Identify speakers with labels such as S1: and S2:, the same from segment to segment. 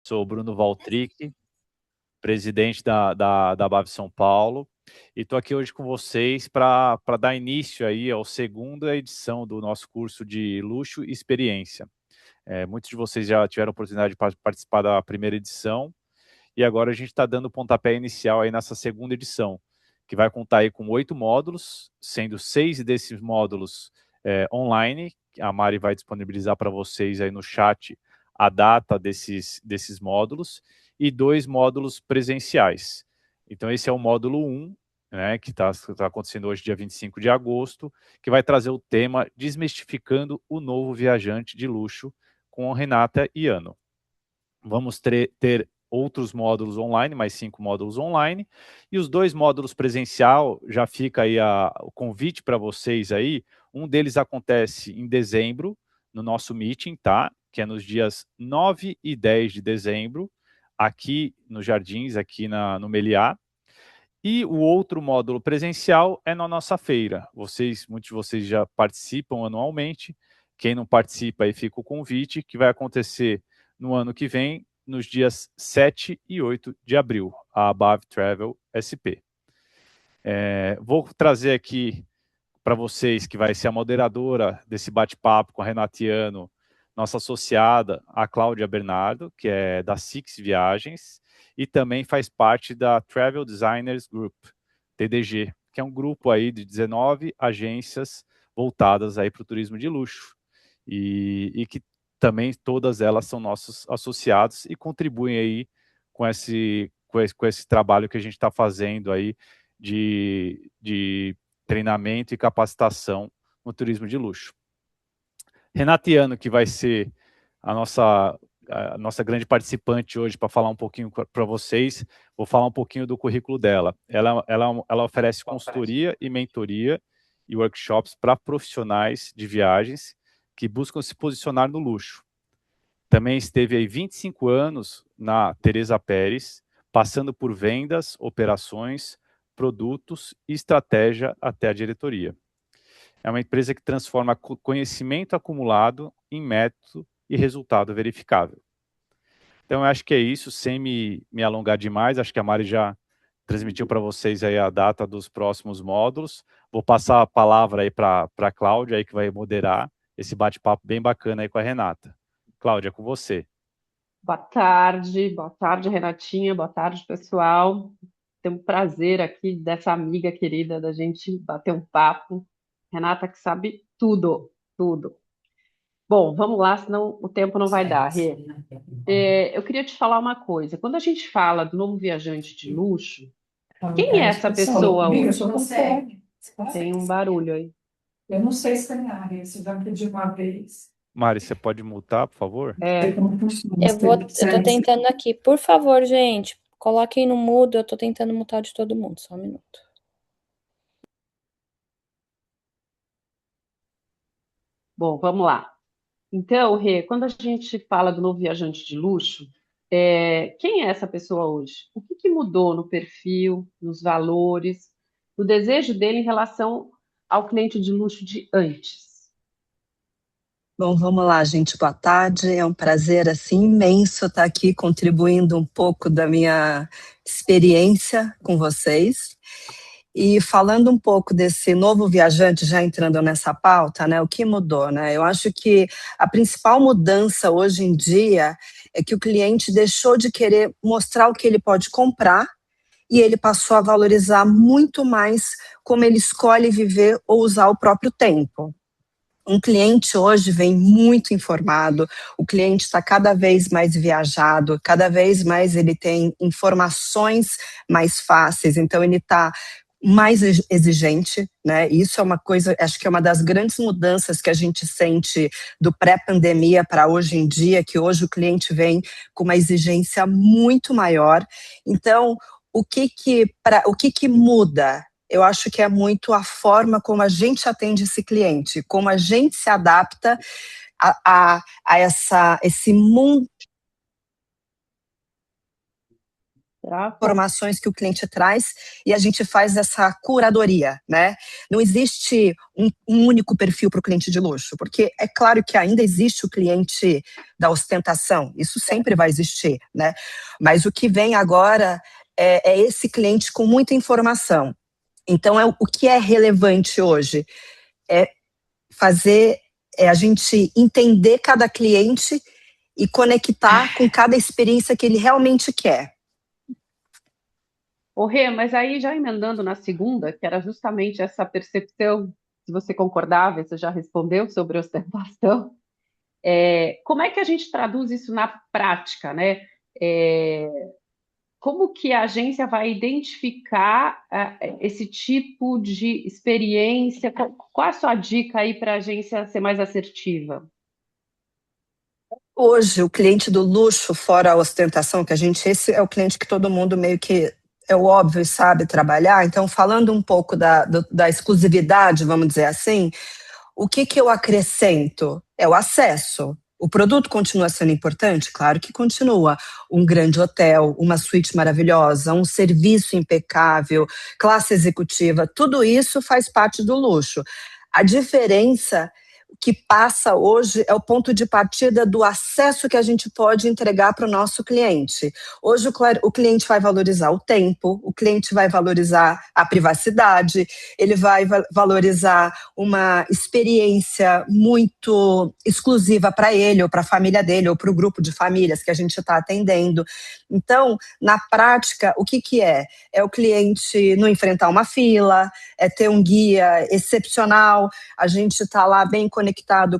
S1: Sou o Bruno Valtric, presidente da BAV São Paulo, e estou aqui hoje com vocês para dar início aí à segunda edição do nosso curso de Luxo e Experiência. Muitos de vocês já tiveram a oportunidade de participar da primeira edição, e agora a gente está dando o pontapé inicial aí nessa segunda edição, que vai contar aí com 8 módulos, sendo 6 desses módulos online. A Mari vai disponibilizar para vocês aí no chat a data desses módulos, e 2 módulos presenciais. Então esse é o módulo 1, né, que está acontecendo hoje, dia 25 de agosto, que vai trazer o tema Desmistificando o Novo Viajante de Luxo, com Renata e Ano. Vamos ter outros módulos online, mais 5 módulos online, e os 2 módulos presencial, já fica aí o convite para vocês aí. Um deles acontece em dezembro, no nosso meeting, tá? Que é nos dias 9 e 10 de dezembro, aqui nos Jardins, aqui no Meliá. E o outro módulo presencial é na nossa feira. Muitos de vocês já participam anualmente. Quem não participa, aí fica o convite, que vai acontecer no ano que vem, nos dias 7 e 8 de abril, a BAV Travel SP. Vou trazer aqui para vocês, que vai ser a moderadora desse bate-papo com a Renatiano, nossa associada, a Cláudia Bernardo, que é da Six Viagens, e também faz parte da Travel Designers Group, TDG, que é um grupo aí de 19 agências voltadas aí para o turismo de luxo, e que também todas elas são nossos associados e contribuem aí com esse trabalho que a gente está fazendo aí de treinamento e capacitação no turismo de luxo. Renatiano, que vai ser a nossa grande participante hoje para falar um pouquinho para vocês, vou falar um pouquinho do currículo dela. Ela oferece consultoria e mentoria e workshops para profissionais de viagens que buscam se posicionar no luxo. Também esteve aí 25 anos na Teresa Pérez, passando por vendas, operações, produtos e estratégia até a diretoria. É uma empresa que transforma conhecimento acumulado em método e resultado verificável. Então, eu acho que é isso, sem me alongar demais. Acho que a Mari já transmitiu para vocês aí a data dos próximos módulos. Vou passar a palavra aí para a Cláudia, aí, que vai moderar esse bate-papo bem bacana aí com a Renata. Cláudia, é com você.
S2: Boa tarde, Renatinha, boa tarde, pessoal. Tem um prazer aqui dessa amiga querida da gente bater um papo. Renata que sabe tudo, tudo. Bom, vamos lá, senão o tempo não vai dar, Rê. Eu queria te falar uma coisa. Quando a gente fala do novo viajante de luxo, quem é essa pessoa
S3: Amiga,
S2: hoje?
S3: você consegue? Você
S2: Tem
S3: consegue?
S2: um barulho aí.
S3: Eu não sei se tem área, você já pediu uma vez.
S1: Mari, você pode mutar, por favor?
S3: Sei como funciona.
S4: Eu tô tentando aqui. Por favor, gente, coloquem no mudo. Eu tô tentando mutar de todo mundo. Só um minuto.
S2: Bom, vamos lá. Então, Rê, quando a gente fala do novo viajante de luxo, quem é essa pessoa hoje? O que mudou no perfil, nos valores, no desejo dele em relação ao cliente de luxo de antes?
S5: Bom, vamos lá, gente. Boa tarde. É um prazer assim imenso estar aqui contribuindo um pouco da minha experiência com vocês. E falando um pouco desse novo viajante, já entrando nessa pauta, né? O que mudou, né? Eu acho que a principal mudança hoje em dia é que o cliente deixou de querer mostrar o que ele pode comprar e ele passou a valorizar muito mais como ele escolhe viver ou usar o próprio tempo. Um cliente hoje vem muito informado, o cliente está cada vez mais viajado, cada vez mais ele tem informações mais fáceis, então ele está mais exigente, né? Isso é uma coisa, acho que é uma das grandes mudanças que a gente sente do pré-pandemia para hoje em dia, que hoje o cliente vem com uma exigência muito maior. Então, o que muda? Eu acho que é muito a forma como a gente atende esse cliente, como a gente se adapta a esse mundo.
S2: Tá?
S5: Informações que o cliente traz e a gente faz essa curadoria, né? Não existe um único perfil para o cliente de luxo, porque é claro que ainda existe o cliente da ostentação, isso sempre vai existir, né? Mas o que vem agora é esse cliente com muita informação. Então, o que é relevante hoje é a gente entender cada cliente e conectar com cada experiência que ele realmente quer.
S2: Ô, Rê, mas aí já emendando na segunda, que era justamente essa percepção, se você concordava, você já respondeu sobre ostentação, como é que a gente traduz isso na prática, né? Como que a agência vai identificar esse tipo de experiência? Qual a sua dica aí para a agência ser mais assertiva?
S5: Hoje, o cliente do luxo, fora a ostentação, esse é o cliente que todo mundo meio que é o óbvio e sabe trabalhar. Então, falando um pouco da exclusividade, vamos dizer assim, o que eu acrescento? É o acesso. O produto continua sendo importante? Claro que continua. Um grande hotel, uma suíte maravilhosa, um serviço impecável, classe executiva, tudo isso faz parte do luxo. A diferença que passa hoje é o ponto de partida do acesso que a gente pode entregar para o nosso cliente. Hoje o cliente vai valorizar o tempo, o cliente vai valorizar a privacidade, ele vai valorizar uma experiência muito exclusiva para ele, ou para a família dele, ou para o grupo de famílias que a gente está atendendo. Então, na prática, o que é? É o cliente não enfrentar uma fila, é ter um guia excepcional, a gente está lá bem conectado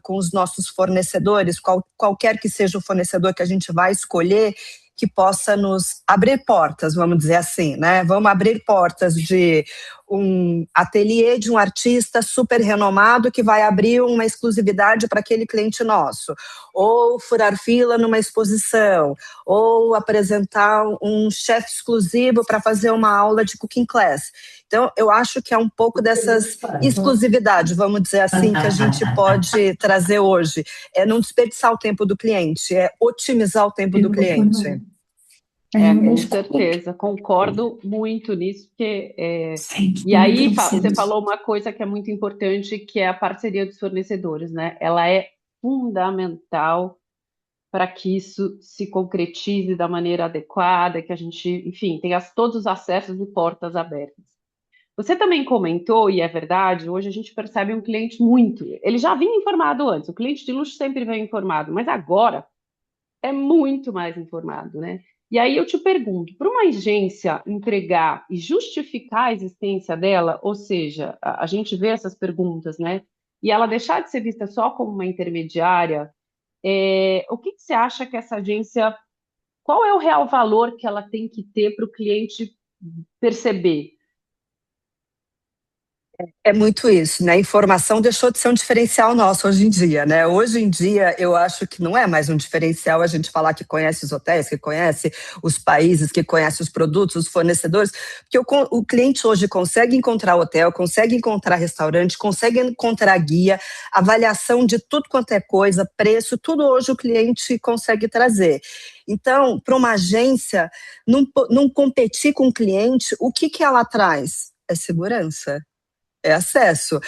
S5: com os nossos fornecedores, qualquer que seja o fornecedor que a gente vai escolher, que possa nos abrir portas, vamos dizer assim, né? Vamos abrir portas de um ateliê de um artista super renomado que vai abrir uma exclusividade para aquele cliente nosso, ou furar fila numa exposição, ou apresentar um chefe exclusivo para fazer uma aula de cooking class. Então, eu acho que é um pouco dessas exclusividades, vamos dizer assim, que a gente pode trazer hoje. É não desperdiçar o tempo do cliente, é otimizar o tempo do cliente.
S2: Com certeza, concordo muito nisso, porque e aí você falou uma coisa que é muito importante, que é a parceria dos fornecedores, né? Ela é fundamental para que isso se concretize da maneira adequada, que a gente, enfim, tenha todos os acessos e portas abertas. Você também comentou, e é verdade, hoje a gente percebe um cliente ele já vinha informado antes, o cliente de luxo sempre vem informado, mas agora é muito mais informado, né? E aí eu te pergunto, para uma agência entregar e justificar a existência dela, ou seja, a gente vê essas perguntas, né? E ela deixar de ser vista só como uma intermediária, o que você acha que essa agência, qual é o real valor que ela tem que ter para o cliente perceber?
S5: É muito isso, né? A informação deixou de ser um diferencial nosso hoje em dia, né? Hoje em dia, eu acho que não é mais um diferencial a gente falar que conhece os hotéis, que conhece os países, que conhece os produtos, os fornecedores, porque o cliente hoje consegue encontrar hotel, consegue encontrar restaurante, consegue encontrar guia, avaliação de tudo quanto é coisa, preço, tudo hoje o cliente consegue trazer. Então, para uma agência não competir com o cliente, o que ela traz? É segurança. É acesso.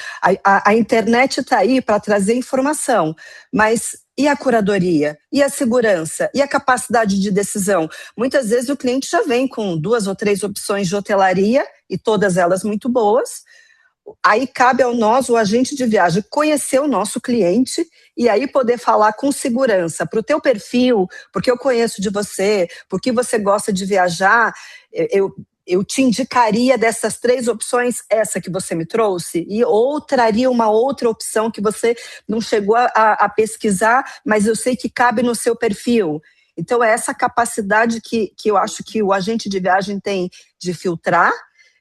S5: A internet está aí para trazer informação, mas e a curadoria? E a segurança? E a capacidade de decisão? Muitas vezes o cliente já vem com 2 ou 3 opções de hotelaria, e todas elas muito boas. Aí cabe ao nós, o agente de viagem, conhecer o nosso cliente e aí poder falar com segurança para o teu perfil, porque eu conheço de você, porque você gosta de viajar, eu te indicaria dessas 3 opções essa que você me trouxe, ou traria uma outra opção que você não chegou a pesquisar, mas eu sei que cabe no seu perfil. Então, é essa capacidade que eu acho que o agente de viagem tem de filtrar,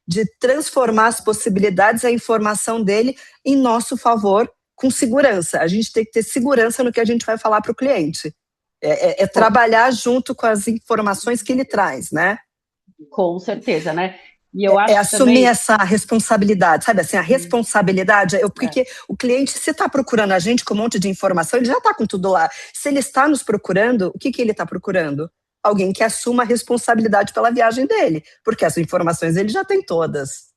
S5: de transformar as possibilidades, a informação dele em nosso favor, com segurança. A gente tem que ter segurança no que a gente vai falar para o cliente. É trabalhar junto com as informações que ele traz, né?
S2: Com certeza, né? E eu acho
S5: assumir
S2: também
S5: essa responsabilidade, sabe assim, a responsabilidade, porque o cliente, se está procurando a gente com um monte de informação, ele já está com tudo lá. Se ele está nos procurando, o que ele está procurando? alguém que assuma a responsabilidade pela viagem dele, porque as informações ele já tem todas.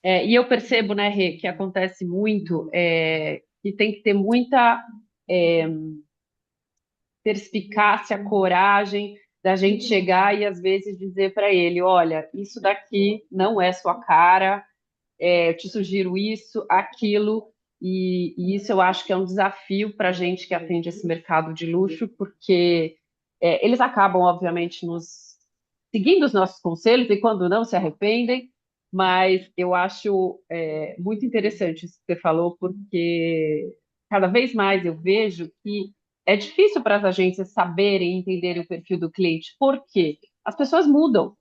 S2: E eu percebo, né, Rê, que acontece muito, que tem que ter muita perspicácia, coragem da gente chegar e às vezes dizer para ele, olha, isso daqui não é sua cara, eu te sugiro isso, aquilo, e isso eu acho que é um desafio para a gente que atende esse mercado de luxo, porque eles acabam, obviamente, nos seguindo os nossos conselhos e quando não se arrependem, mas eu acho muito interessante isso que você falou, porque cada vez mais eu vejo que é difícil para as agências saberem e entenderem o perfil do cliente, porque as pessoas mudam.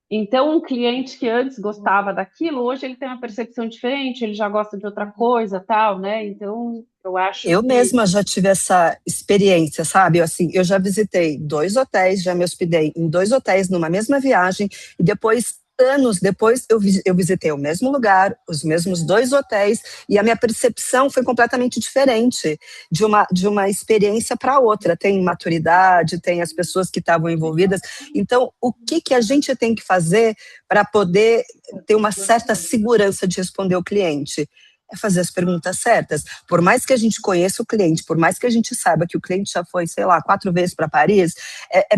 S2: Então, um cliente que antes gostava daquilo, hoje ele tem uma percepção diferente, ele já gosta de outra coisa, tal, né? Então, eu acho
S5: Eu
S2: que
S5: mesma já tive essa experiência, sabe? Eu já visitei 2 hotéis, já me hospedei em 2 hotéis numa mesma viagem, e depois, anos depois, eu visitei o mesmo lugar, os mesmos 2 hotéis, e a minha percepção foi completamente diferente de uma experiência para outra. Tem maturidade, tem as pessoas que estavam envolvidas. Então, o que a gente tem que fazer para poder ter uma certa segurança de responder ao cliente? É fazer as perguntas certas. Por mais que a gente conheça o cliente, por mais que a gente saiba que o cliente já foi, sei lá, 4 vezes para Paris,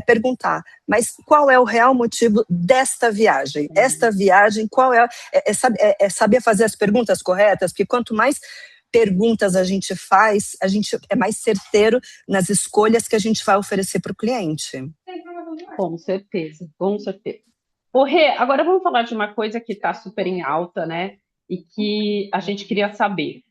S5: perguntar, mas qual é o real motivo desta viagem? Esta viagem, qual é? É saber fazer as perguntas corretas, porque quanto mais perguntas a gente faz, a gente é mais certeiro nas escolhas que a gente vai oferecer para o cliente.
S2: com certeza, com certeza. Ô, Rê, agora vamos falar de uma coisa que está super em alta, né? E que a gente queria saber.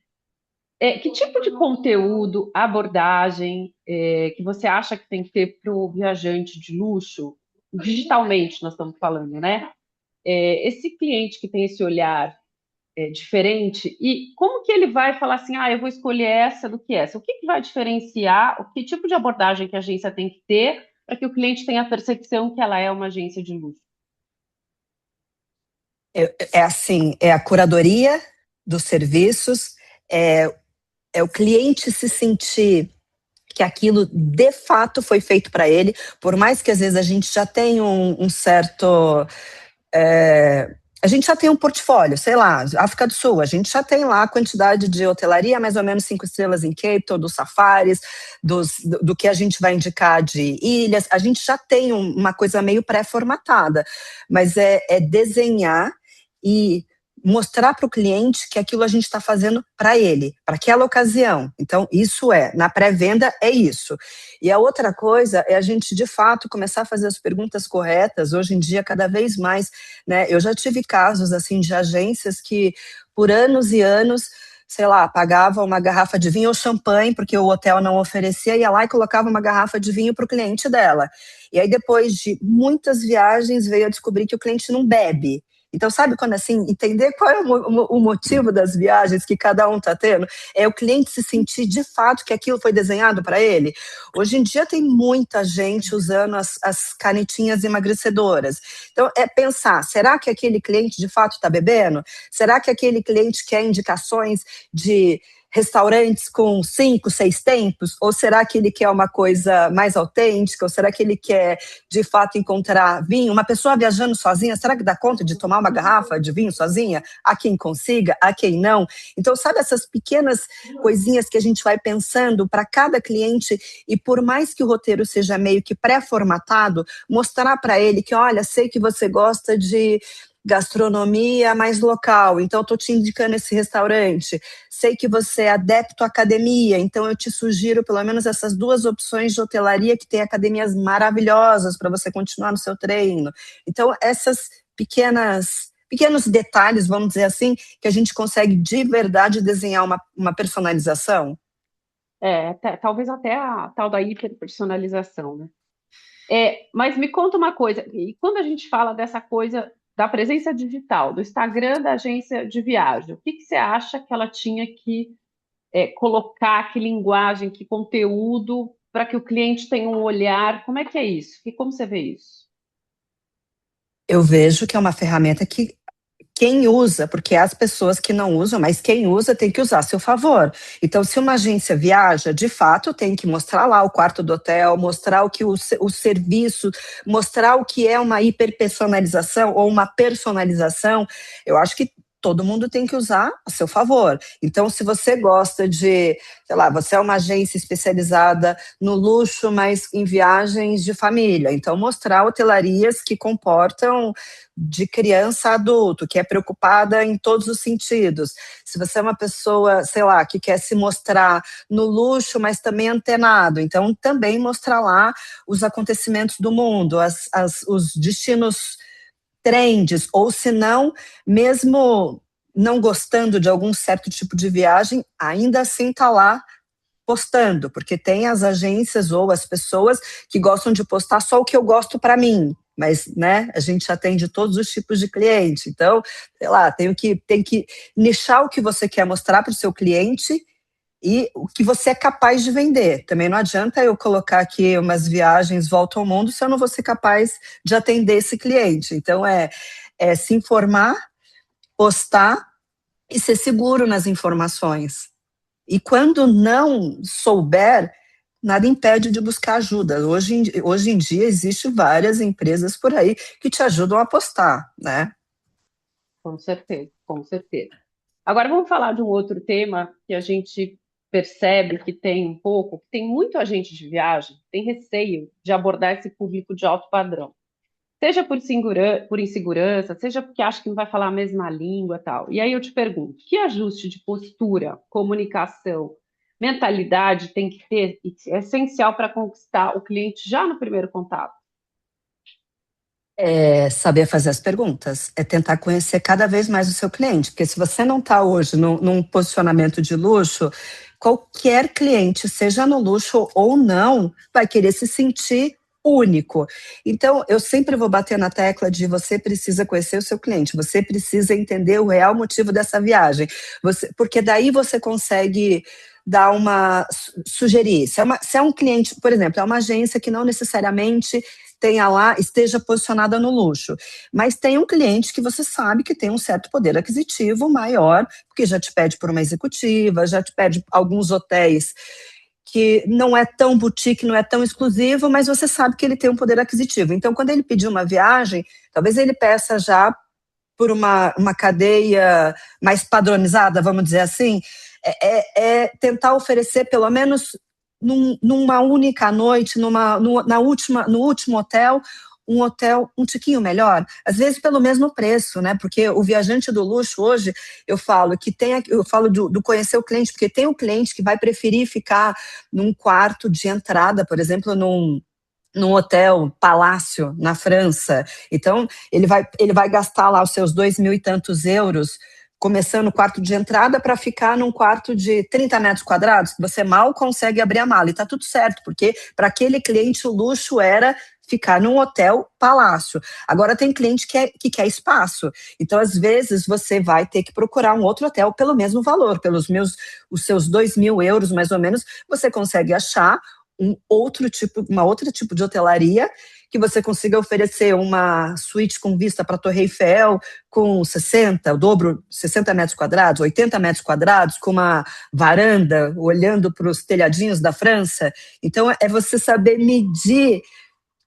S2: Que tipo de conteúdo, abordagem, que você acha que tem que ter para o viajante de luxo, digitalmente nós estamos falando, né? Esse cliente que tem esse olhar diferente, e como que ele vai falar assim, eu vou escolher essa do que essa? O que vai diferenciar, o que tipo de abordagem que a agência tem que ter para que o cliente tenha a percepção que ela é uma agência de luxo?
S5: Assim, é a curadoria dos serviços, é o cliente se sentir que aquilo de fato foi feito para ele, por mais que às vezes a gente já tenha um certo... a gente já tem um portfólio, sei lá, África do Sul, a gente já tem lá a quantidade de hotelaria, mais ou menos 5 estrelas em Cape Town, dos safaris, do que a gente vai indicar de ilhas, a gente já tem uma coisa meio pré-formatada, mas é desenhar e mostrar para o cliente que aquilo a gente está fazendo para ele, para aquela ocasião. Então, isso na pré-venda é isso. E a outra coisa é a gente, de fato, começar a fazer as perguntas corretas, hoje em dia, cada vez mais, né? Eu já tive casos, assim, de agências que, por anos e anos, sei lá, pagava uma garrafa de vinho ou champanhe, porque o hotel não oferecia, ia lá e colocava uma garrafa de vinho para o cliente dela. E aí, depois de muitas viagens, veio a descobrir que o cliente não bebe. Então, sabe quando assim, entender qual é o motivo das viagens que cada um está tendo? É o cliente se sentir de fato que aquilo foi desenhado para ele. Hoje em dia tem muita gente usando as canetinhas emagrecedoras. Então, é pensar, será que aquele cliente de fato está bebendo? Será que aquele cliente quer indicações de restaurantes com 5, 6 tempos? Ou será que ele quer uma coisa mais autêntica? Ou será que ele quer, de fato, encontrar vinho? Uma pessoa viajando sozinha, será que dá conta de tomar uma garrafa de vinho sozinha? Há quem consiga, há quem não. Então, sabe essas pequenas coisinhas que a gente vai pensando para cada cliente, e por mais que o roteiro seja meio que pré-formatado, mostrar para ele que, olha, sei que você gosta de gastronomia mais local, então estou te indicando esse restaurante. Sei que você é adepto à academia, então eu te sugiro pelo menos essas 2 opções de hotelaria que tem academias maravilhosas para você continuar no seu treino. Então, essas pequenos detalhes, vamos dizer assim, que a gente consegue de verdade desenhar uma personalização.
S2: Talvez até a tal da hiperpersonalização, né? Mas me conta uma coisa, e quando a gente fala dessa coisa da presença digital, do Instagram da agência de viagem, o que você acha que ela tinha que colocar, que linguagem, que conteúdo, para que o cliente tenha um olhar? Como é que é isso? Como você vê isso?
S5: Eu vejo que é uma ferramenta que quem usa, porque há as pessoas que não usam, mas quem usa tem que usar a seu favor. Então, se uma agência viaja, de fato, tem que mostrar lá o quarto do hotel, mostrar o serviço, mostrar o que é uma hiperpersonalização ou uma personalização. Eu acho que todo mundo tem que usar a seu favor. Então, se você gosta de, sei lá, você é uma agência especializada no luxo, mas em viagens de família, então mostrar hotelarias que comportam de criança a adulto, que é preocupada em todos os sentidos. Se você é uma pessoa, sei lá, que quer se mostrar no luxo, mas também antenado, então também mostrar lá os acontecimentos do mundo, os destinos trends, ou se não, mesmo não gostando de algum certo tipo de viagem, ainda assim está lá postando, porque tem as agências ou as pessoas que gostam de postar só o que eu gosto para mim, mas, né, a gente atende todos os tipos de cliente, então, sei lá, tem que nichar o que você quer mostrar para o seu cliente e o que você é capaz de vender. Também não adianta eu colocar aqui umas viagens volta ao mundo se eu não vou ser capaz de atender esse cliente. Então, é se informar, postar e ser seguro nas informações. E quando não souber, nada impede de buscar ajuda. Hoje em dia, existem várias empresas por aí que te ajudam a postar, né?
S2: Com certeza, com certeza. Agora vamos falar de um outro tema que a gente percebe que tem um pouco, que tem muito agente de viagem, tem receio de abordar esse público de alto padrão. Seja por insegurança, seja porque acha que não vai falar a mesma língua e tal. E aí eu te pergunto, que ajuste de postura, comunicação, mentalidade tem que ter, e é essencial para conquistar o cliente já no primeiro contato?
S5: É saber fazer as perguntas, é tentar conhecer cada vez mais o seu cliente, porque se você não está hoje num posicionamento de luxo, qualquer cliente, seja no luxo ou não, vai querer se sentir único. Então, eu sempre vou bater na tecla de você precisa conhecer o seu cliente, você precisa entender o real motivo dessa viagem, porque daí você consegue dar sugerir. Se é um cliente, por exemplo, é uma agência que não necessariamente esteja posicionada no luxo, mas tem um cliente que você sabe que tem um certo poder aquisitivo maior, porque já te pede por uma executiva, já te pede alguns hotéis que não é tão boutique, não é tão exclusivo, mas você sabe que ele tem um poder aquisitivo. Então, quando ele pedir uma viagem, talvez ele peça já por uma cadeia mais padronizada, vamos dizer assim, tentar oferecer pelo menos numa única noite, no último hotel, um hotel um tiquinho melhor, às vezes pelo mesmo preço, né? Porque o viajante do luxo hoje, eu falo do conhecer o cliente, porque tem o cliente que vai preferir ficar num quarto de entrada, por exemplo, num hotel palácio na França. Então, ele vai gastar lá os seus 2.000 e tantos euros, começando o quarto de entrada para ficar num quarto de 30 metros quadrados, que você mal consegue abrir a mala. E está tudo certo, porque para aquele cliente o luxo era ficar num hotel palácio. Agora tem cliente que quer espaço. Então, às vezes, você vai ter que procurar um outro hotel pelo mesmo valor, os seus 2.000 euros, mais ou menos, você consegue achar uma outra tipo de hotelaria que você consiga oferecer uma suíte com vista para a Torre Eiffel com 60 metros quadrados, 80 metros quadrados, com uma varanda olhando para os telhadinhos da França. Então, é você saber medir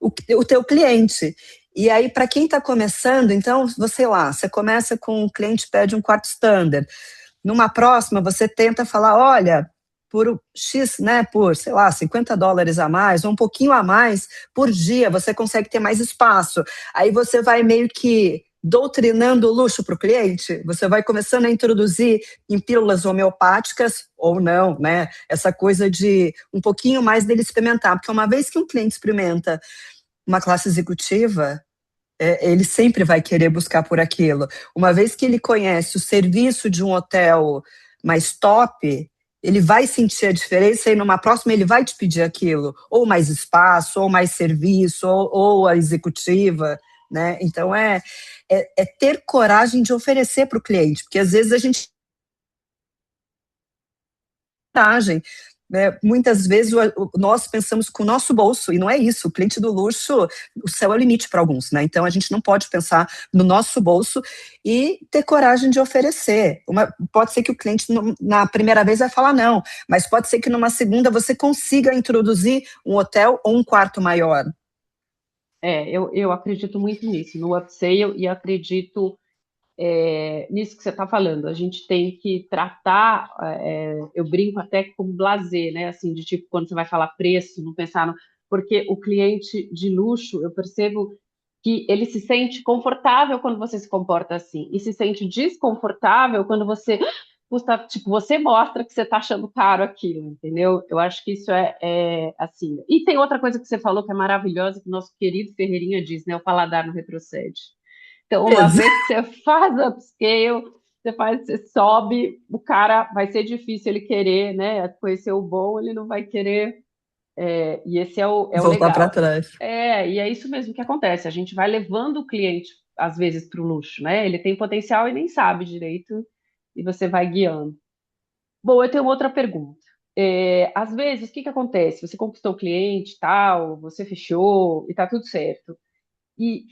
S5: o teu cliente. E aí, para quem está começando, então, você começa com um cliente pede um quarto standard. Numa próxima, você tenta falar, olha, por X, né, por, sei lá, $50 a mais, ou um pouquinho a mais por dia, você consegue ter mais espaço. Aí você vai meio que doutrinando o luxo para o cliente, você vai começando a introduzir em pílulas homeopáticas, ou não, né, essa coisa de um pouquinho mais dele experimentar, porque uma vez que um cliente experimenta uma classe executiva, ele sempre vai querer buscar por aquilo. Uma vez que ele conhece o serviço de um hotel mais top, ele vai sentir a diferença e numa próxima ele vai te pedir aquilo, ou mais espaço, ou mais serviço, ou a executiva, né? Então é ter coragem de oferecer para o cliente, porque às vezes a gente coragem né? Muitas vezes nós pensamos com o nosso bolso, e não é isso. O cliente do luxo, o céu é o limite para alguns, né? Então a gente não pode pensar no nosso bolso e ter coragem de oferecer. Pode ser que o cliente na primeira vez vai falar não, mas pode ser que numa segunda você consiga introduzir um hotel ou um quarto maior.
S2: Eu acredito muito nisso, no upsale, e acredito nisso que você está falando. A gente tem que tratar, eu brinco até como blasé, né? Assim, de tipo, quando você vai falar preço, não pensar no. Porque o cliente de luxo, eu percebo que ele se sente confortável quando você se comporta assim, e se sente desconfortável quando você custa, tipo, você mostra que você está achando caro aquilo, entendeu? Eu acho que isso é assim. E tem outra coisa que você falou que é maravilhosa, que o nosso querido Ferreirinha diz, né? O paladar não retrocede. Então, uma vez que você faz upscale, você sobe, o cara vai ser difícil ele querer, né? Conhecer o bom, ele não vai querer. E esse é o
S5: Voltar para
S2: legal.
S5: trás.
S2: E é isso mesmo que acontece. A gente vai levando o cliente, às vezes, para o luxo, né? Ele tem potencial e nem sabe direito, e você vai guiando. Bom, eu tenho outra pergunta. Às vezes, o que que acontece? Você conquistou o cliente, tal, você fechou e tá tudo certo.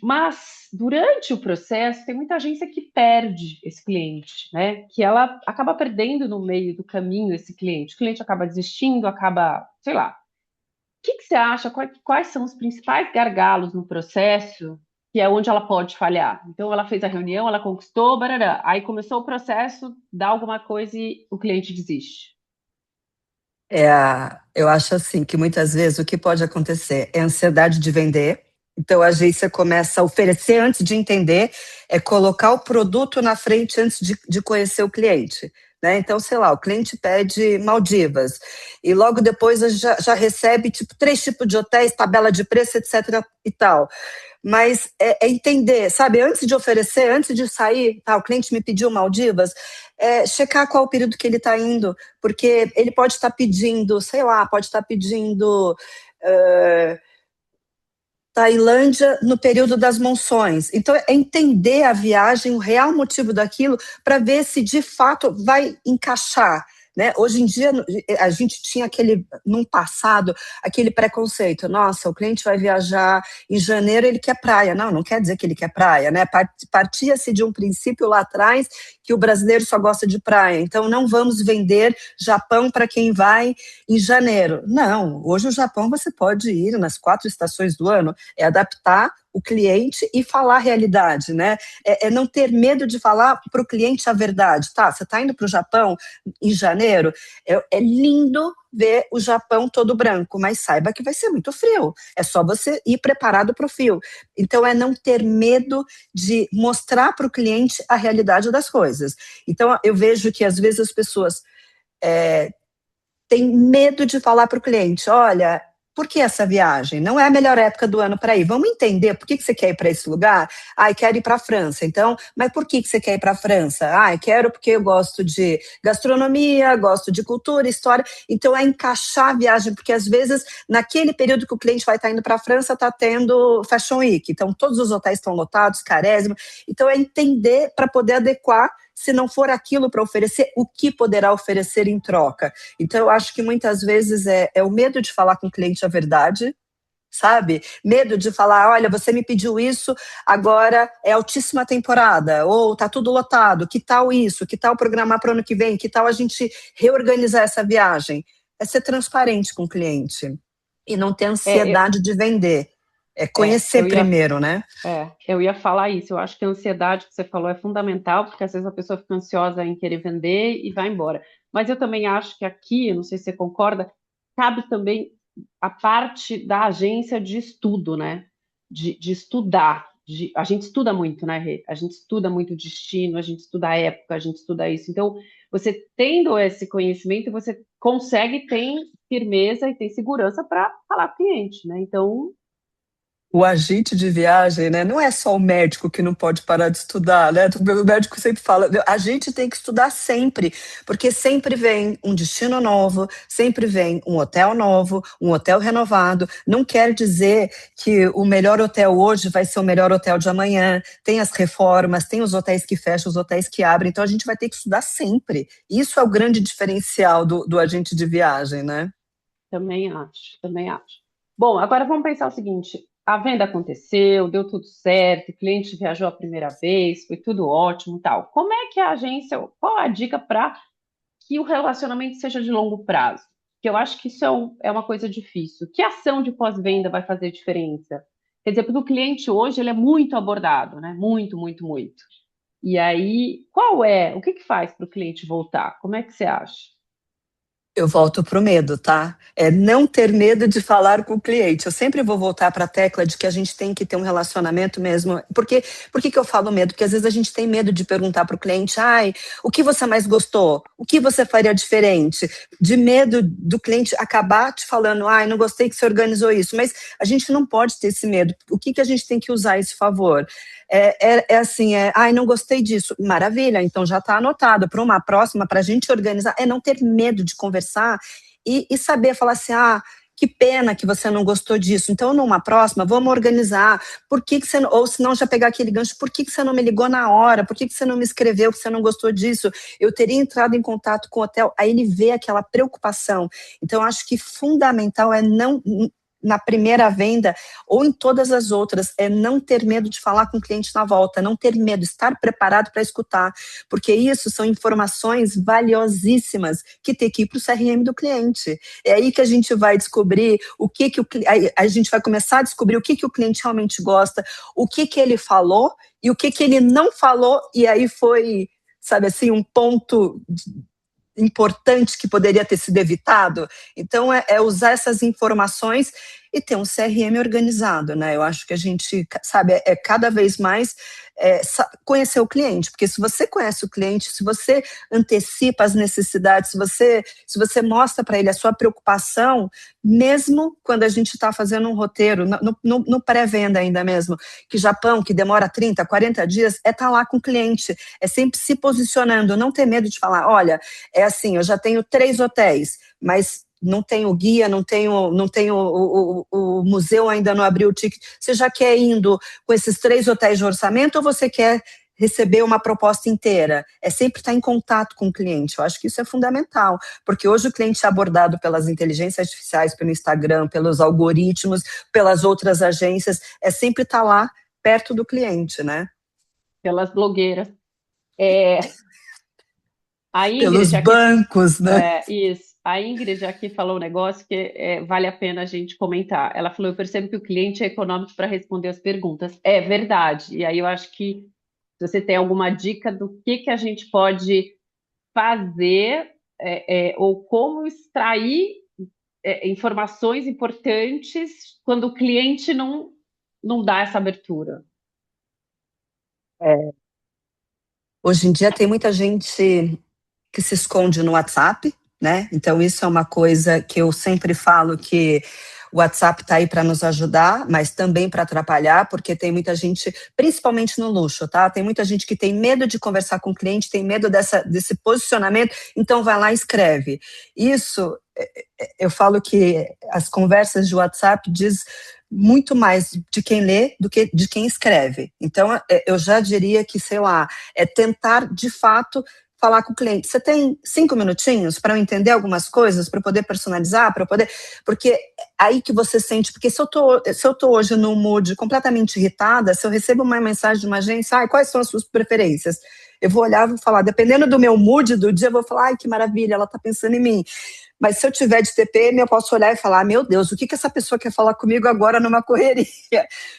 S2: Mas durante o processo tem muita agência que perde esse cliente, né? Que ela acaba perdendo no meio do caminho esse cliente. O cliente acaba desistindo, acaba, sei lá. O que que você acha? Quais são os principais gargalos no processo, que é onde ela pode falhar? Então ela fez a reunião, ela conquistou, barará. Aí começou o processo, dá alguma coisa e o cliente desiste.
S5: É, eu acho assim que muitas vezes o que pode acontecer é a ansiedade de vender. Então a agência começa a oferecer antes de entender, é colocar o produto na frente antes de conhecer o cliente. Né? Então, sei lá, o cliente pede Maldivas e logo depois já recebe tipo 3 tipos de hotéis, tabela de preço, etc. e tal. Mas é entender, sabe, antes de oferecer, antes de sair, tá, o cliente me pediu Maldivas, checar qual o período que ele está indo, porque ele pode estar pedindo, sei lá, pode estar pedindo Tailândia no período das monções. Então, é entender a viagem, o real motivo daquilo, para ver se de fato vai encaixar. Né? Hoje em dia, a gente tinha num passado, aquele preconceito. Nossa, o cliente vai viajar em janeiro, ele quer praia. Não, não quer dizer que ele quer praia, né? Partia-se de um princípio lá atrás que o brasileiro só gosta de praia. Então, não vamos vender Japão para quem vai em janeiro. Não, hoje o Japão você pode ir nas 4 estações do ano, é adaptar o cliente e falar a realidade, né? É não ter medo de falar para o cliente a verdade. Tá, você está indo para o Japão em janeiro, é lindo ver o Japão todo branco, mas saiba que vai ser muito frio. É só você ir preparado para o frio. Então, é não ter medo de mostrar para o cliente a realidade das coisas. Então, eu vejo que às vezes as pessoas têm medo de falar para o cliente, olha, por que essa viagem? Não é a melhor época do ano para ir. Vamos entender por que você quer ir para esse lugar? Quero ir para a França. Então, mas por que você quer ir para a França? Quero porque eu gosto de gastronomia, gosto de cultura, história. Então, é encaixar a viagem, porque às vezes, naquele período que o cliente vai estar indo para a França, está tendo Fashion Week. Então, todos os hotéis estão lotados, carésimos. Então, é entender para poder adequar, se não for aquilo para oferecer, o que poderá oferecer em troca. Então, eu acho que muitas vezes é o medo de falar com o cliente a verdade, sabe? Medo de falar, olha, você me pediu isso, agora é altíssima temporada, ou tá tudo lotado, que tal isso? Que tal programar para o ano que vem? Que tal a gente reorganizar essa viagem? É ser transparente com o cliente e não ter ansiedade de vender. É conhecer primeiro, né?
S2: Eu ia falar isso. Eu acho que a ansiedade que você falou é fundamental, porque às vezes a pessoa fica ansiosa em querer vender e vai embora. Mas eu também acho que aqui, eu não sei se você concorda, cabe também a parte da agência de estudo, né? De estudar. A gente estuda muito, né, Rê? A gente estuda muito o destino, a gente estuda a época, a gente estuda isso. Então, você tendo esse conhecimento, você consegue ter firmeza e ter segurança para falar com o cliente, né? Então,
S5: O agente de viagem, né, não é só o médico que não pode parar de estudar, né? O médico sempre fala, a gente tem que estudar sempre, porque sempre vem um destino novo, sempre vem um hotel novo, um hotel renovado. Não quer dizer que o melhor hotel hoje vai ser o melhor hotel de amanhã. Tem as reformas, tem os hotéis que fecham, os hotéis que abrem, então a gente vai ter que estudar sempre. Isso é o grande diferencial do agente de viagem, né?
S2: Também acho, também acho. Bom, agora vamos pensar o seguinte: a venda aconteceu, deu tudo certo, o cliente viajou a primeira vez, foi tudo ótimo, e tal. Como é que a agência, qual a dica para que o relacionamento seja de longo prazo? Porque eu acho que isso é uma coisa difícil. Que ação de pós-venda vai fazer diferença? Quer dizer, porque o cliente hoje ele é muito abordado, né? Muito, muito, muito. E aí, o que que faz para o cliente voltar? Como é que você acha?
S5: Eu volto para o medo, tá? É não ter medo de falar com o cliente. Eu sempre vou voltar para a tecla de que a gente tem que ter um relacionamento mesmo. Por que eu falo medo? Porque às vezes a gente tem medo de perguntar para o cliente, o que você mais gostou? O que você faria diferente? De medo do cliente acabar te falando, não gostei que você organizou isso. Mas a gente não pode ter esse medo. O que a gente tem que usar esse favor? Não gostei disso. Maravilha, então já está anotado. Para uma próxima, para a gente organizar, não ter medo de conversar e saber falar assim, que pena que você não gostou disso. Então, numa próxima, vamos organizar. Por que você não, ou se não já pegar aquele gancho, por que você não me ligou na hora? Por que você não me escreveu que você não gostou disso? Eu teria entrado em contato com o hotel. Aí ele vê aquela preocupação. Então, acho que fundamental é não, na primeira venda ou em todas as outras, é não ter medo de falar com o cliente na volta, não ter medo, estar preparado para escutar, porque isso são informações valiosíssimas que tem que ir para o CRM do cliente. É aí que a gente vai descobrir a gente vai começar a descobrir o que o cliente realmente gosta, o que ele falou e o que ele não falou, e aí foi, sabe assim, um ponto importante que poderia ter sido evitado. Então, é usar essas informações e ter um CRM organizado, né? Eu acho que a gente, sabe, cada vez mais conhecer o cliente, porque se você conhece o cliente, se você antecipa as necessidades, se você mostra para ele a sua preocupação, mesmo quando a gente está fazendo um roteiro, no pré-venda ainda mesmo, que Japão, que demora 30, 40 dias, estar lá com o cliente, é sempre se posicionando, não ter medo de falar, olha, assim, eu já tenho 3 hotéis, mas não tenho guia, não tenho o museu ainda não abriu o ticket. Você já quer indo com esses 3 hotéis de orçamento ou você quer receber uma proposta inteira? É sempre estar em contato com o cliente. Eu acho que isso é fundamental, porque hoje o cliente é abordado pelas inteligências artificiais, pelo Instagram, pelos algoritmos, pelas outras agências, é sempre estar lá perto do cliente, né?
S2: Pelas blogueiras. A Ingrid
S5: Pelos bancos, né?
S2: isso. A Ingrid aqui falou um negócio que vale a pena a gente comentar. Ela falou: eu percebo que o cliente é econômico para responder as perguntas. É verdade. E aí eu acho que se você tem alguma dica do que a gente pode fazer ou como extrair informações importantes quando o cliente não dá essa abertura.
S5: Hoje em dia tem muita gente que se esconde no WhatsApp, né? Então isso é uma coisa que eu sempre falo, que o WhatsApp está aí para nos ajudar, mas também para atrapalhar, porque tem muita gente, principalmente no luxo, tá? Tem muita gente que tem medo de conversar com o cliente, tem medo desse posicionamento, então vai lá e escreve. Isso, eu falo que as conversas de WhatsApp diz muito mais de quem lê do que de quem escreve. Então, eu já diria que, sei lá, é tentar, de fato, falar com o cliente. Você tem 5 minutinhos para eu entender algumas coisas, para poder personalizar, porque aí que você sente, porque se eu tô hoje num mood completamente irritada, se eu recebo uma mensagem de uma agência, quais são as suas preferências? Eu vou olhar e vou falar, dependendo do meu mood do dia, eu vou falar, que maravilha, ela tá pensando em mim. Mas se eu tiver de TPM, eu posso olhar e falar, meu Deus, o que essa pessoa quer falar comigo agora numa correria?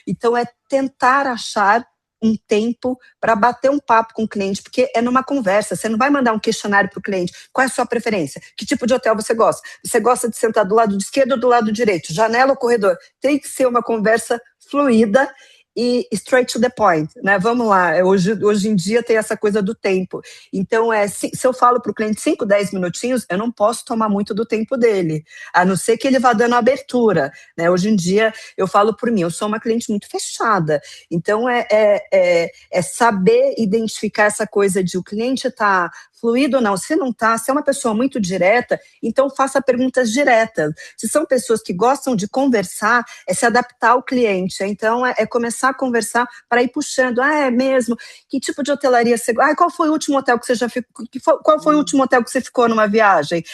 S5: Então, é tentar achar um tempo para bater um papo com o cliente, porque é numa conversa, você não vai mandar um questionário para o cliente, qual é a sua preferência? Que tipo de hotel você gosta? Você gosta de sentar do lado esquerdo ou do lado direito? Janela ou corredor? Tem que ser uma conversa fluida e straight to the point, né? Vamos lá, hoje em dia tem essa coisa do tempo. Então, se eu falo para o cliente 5, 10 minutinhos, eu não posso tomar muito do tempo dele, a não ser que ele vá dando abertura, né? Hoje em dia, eu falo por mim, eu sou uma cliente muito fechada. Então, é saber identificar essa coisa de o cliente tá fluido ou não. Se não tá, se é uma pessoa muito direta, então faça perguntas diretas. Se são pessoas que gostam de conversar, é se adaptar ao cliente. Então, é começar a conversar para ir puxando. É mesmo? Que tipo de hotelaria você... qual foi o último hotel que você já ficou? Qual foi o último hotel que você ficou numa viagem?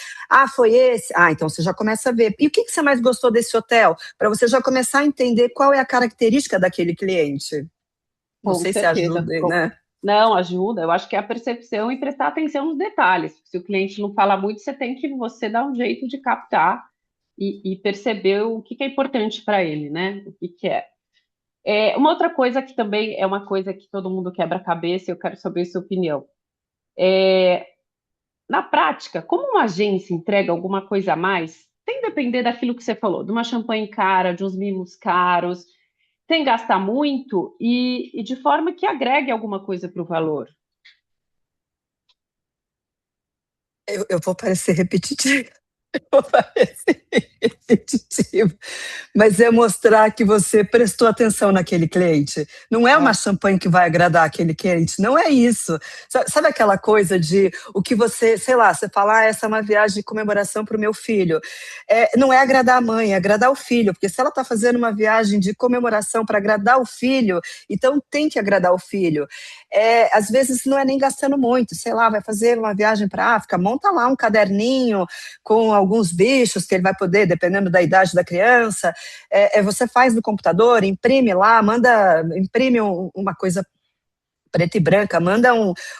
S5: Foi esse? Então você já começa a ver. E o que você mais gostou desse hotel? Para você já começar a entender qual é a característica daquele cliente. Não sei se ajuda, né?
S2: Não, ajuda. Eu acho que é a percepção e prestar atenção nos detalhes. Se o cliente não fala muito, você dar um jeito de captar e perceber o que é importante para ele, né? O que é. Uma outra coisa que também é uma coisa que todo mundo quebra a cabeça, e eu quero saber a sua opinião. Na prática, como uma agência entrega alguma coisa a mais, tem que depender daquilo que você falou, de uma champanhe cara, de uns mimos caros, sem gastar muito e de forma que agregue alguma coisa para o valor.
S5: Eu vou parecer repetitiva. Eu vou parecer repetitiva. Mas é mostrar que você prestou atenção naquele cliente. Não é uma champanhe que vai agradar aquele cliente, não é isso. Sabe aquela coisa de o que você, sei lá, você fala, essa é uma viagem de comemoração para o meu filho. Não é agradar a mãe, é agradar o filho, porque se ela está fazendo uma viagem de comemoração para agradar o filho, então tem que agradar o filho. Às vezes não é nem gastando muito, sei lá, vai fazer uma viagem para a África, monta lá um caderninho com alguns bichos que ele vai poder, dependendo da idade da criança, você faz no computador, imprime lá, imprime uma coisa preta e branca, manda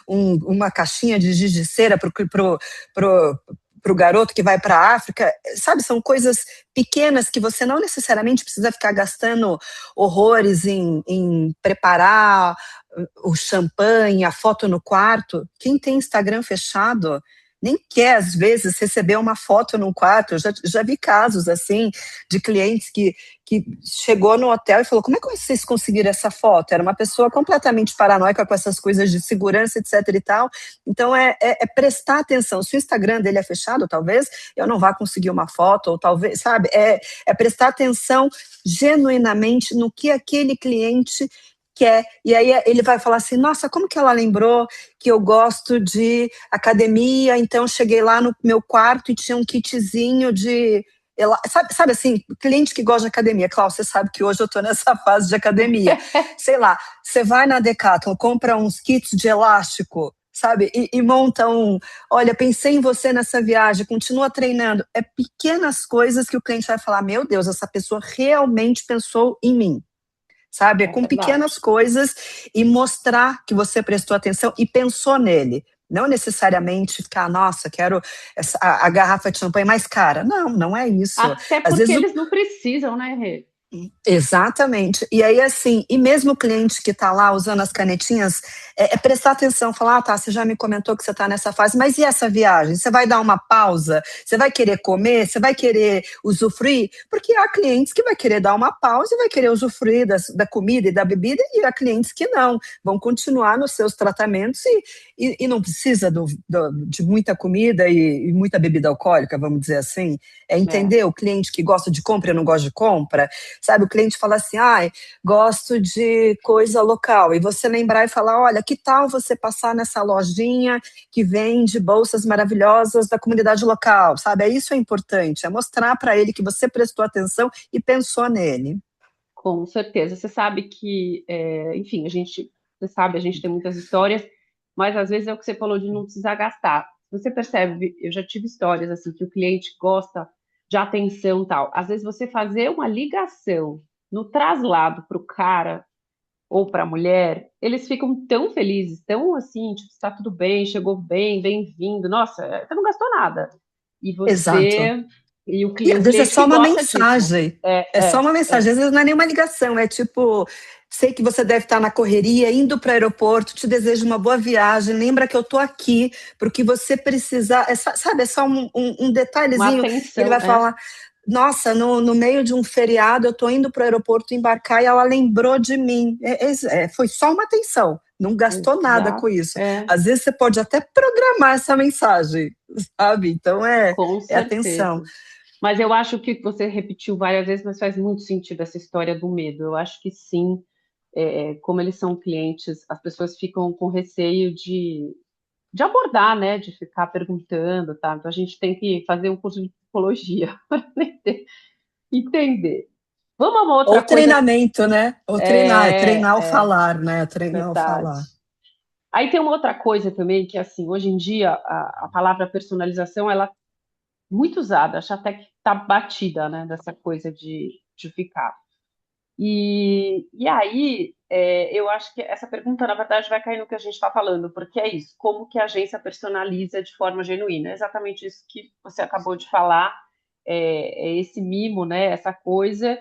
S5: uma caixinha de giz de cera pro garoto que vai para a África, sabe, são coisas pequenas que você não necessariamente precisa ficar gastando horrores em preparar o champanhe, a foto no quarto. Quem tem Instagram fechado nem quer, às vezes, receber uma foto num quarto. Eu já vi casos, assim, de clientes que chegou no hotel e falou, como é que vocês conseguiram essa foto? Era uma pessoa completamente paranoica com essas coisas de segurança, etc e tal. Então, é prestar atenção. Se o Instagram dele é fechado, talvez eu não vá conseguir uma foto, ou talvez, sabe? É prestar atenção genuinamente no que aquele cliente quer. E aí ele vai falar assim, nossa, como que ela lembrou que eu gosto de academia, então cheguei lá no meu quarto e tinha um kitzinho de... Sabe assim, cliente que gosta de academia. Cláudia, você sabe que hoje eu estou nessa fase de academia. Sei lá, você vai na Decathlon, compra uns kits de elástico, sabe, e monta olha, pensei em você nessa viagem, continua treinando. É pequenas coisas que o cliente vai falar, meu Deus, essa pessoa realmente pensou em mim. Sabe, com pequenas coisas e mostrar que você prestou atenção e pensou nele. Não necessariamente ficar, nossa, quero a garrafa de champanhe mais cara. Não é isso.
S2: Até porque eles não precisam, né, Rê?
S5: Exatamente. E aí, assim, e mesmo o cliente que está lá usando as canetinhas, prestar atenção, falar, tá, você já me comentou que você está nessa fase, mas e essa viagem? Você vai dar uma pausa? Você vai querer comer? Você vai querer usufruir? Porque há clientes que vai querer dar uma pausa e vai querer usufruir da comida e da bebida, e há clientes que não, vão continuar nos seus tratamentos e não precisa de muita comida e muita bebida alcoólica, vamos dizer assim. Entender o cliente que gosta de compra e não gosta de compra. Sabe, o cliente fala assim, gosto de coisa local, e você lembrar e falar, olha, que tal você passar nessa lojinha que vende bolsas maravilhosas da comunidade local, sabe, isso é importante, é mostrar para ele que você prestou atenção e pensou nele.
S2: Com certeza, você sabe que, enfim, você sabe, a gente tem muitas histórias, mas às vezes é o que você falou de não precisar gastar. Você percebe, eu já tive histórias assim, que o cliente gosta de atenção e tal. Às vezes você fazer uma ligação no traslado para o cara ou para a mulher, eles ficam tão felizes, tão assim, tipo, está tudo bem, chegou bem, bem-vindo. Nossa, você não gastou nada. E você...
S5: Exato.
S2: E o
S5: E
S2: cliente
S5: às vezes é só uma mensagem.
S2: Disso.
S5: É só uma mensagem. Às vezes não é nenhuma ligação. É tipo, sei que você deve estar na correria, indo para o aeroporto, te desejo uma boa viagem, lembra que eu estou aqui, para o que você precisar. Sabe, é só um detalhezinho.
S2: Uma atenção,
S5: ele vai falar, nossa, no meio de um feriado, eu estou indo para o aeroporto embarcar e ela lembrou de mim. Foi só uma atenção, não gastou nada com
S2: Exato.
S5: isso. Às vezes você pode até programar essa mensagem, sabe? Então
S2: Com
S5: atenção.
S2: certeza. Mas eu acho que você repetiu várias vezes, mas faz muito sentido essa história do medo. Eu acho que sim, como eles são clientes, as pessoas ficam com receio de abordar, né? De ficar perguntando, tá? Então a gente tem que fazer um curso de psicologia para entender. Vamos a uma outra
S5: Ou
S2: coisa.
S5: treinamento, né? Ou treinar o falar, né? Treinar o
S2: Verdade.
S5: falar.
S2: Aí tem uma outra coisa também, que assim, hoje em dia a palavra personalização, ela é muito usada, acho até que está batida, né? Dessa coisa de ficar. E aí, eu acho que essa pergunta, na verdade, vai cair no que a gente está falando, porque é isso, como que a agência personaliza de forma genuína? É exatamente isso que você acabou de falar, é esse mimo, né, essa coisa.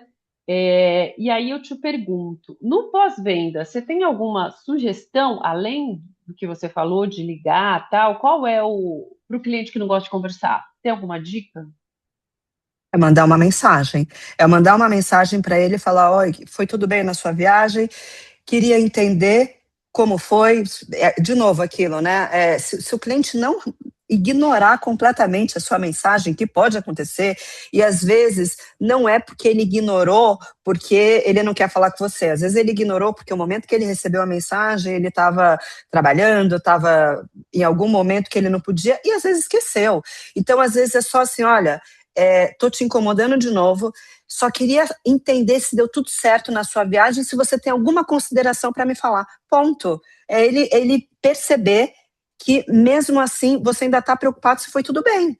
S2: E aí eu te pergunto, no pós-venda, você tem alguma sugestão, além do que você falou, de ligar, tal, qual é para o cliente que não gosta de conversar? Tem alguma dica?
S5: É mandar uma mensagem. É mandar uma mensagem para ele e falar: oi, foi tudo bem na sua viagem? Queria entender como foi. De novo, aquilo, né? Se o cliente não ignorar completamente a sua mensagem, que pode acontecer, e às vezes não é porque ele ignorou, porque ele não quer falar com você. Às vezes ele ignorou porque o momento que ele recebeu a mensagem, ele estava trabalhando, estava em algum momento que ele não podia, e às vezes esqueceu. Então, às vezes é só assim: olha, tô te incomodando de novo, só queria entender se deu tudo certo na sua viagem, se você tem alguma consideração para me falar. Ponto. É ele perceber que, mesmo assim, você ainda está preocupado se foi tudo bem.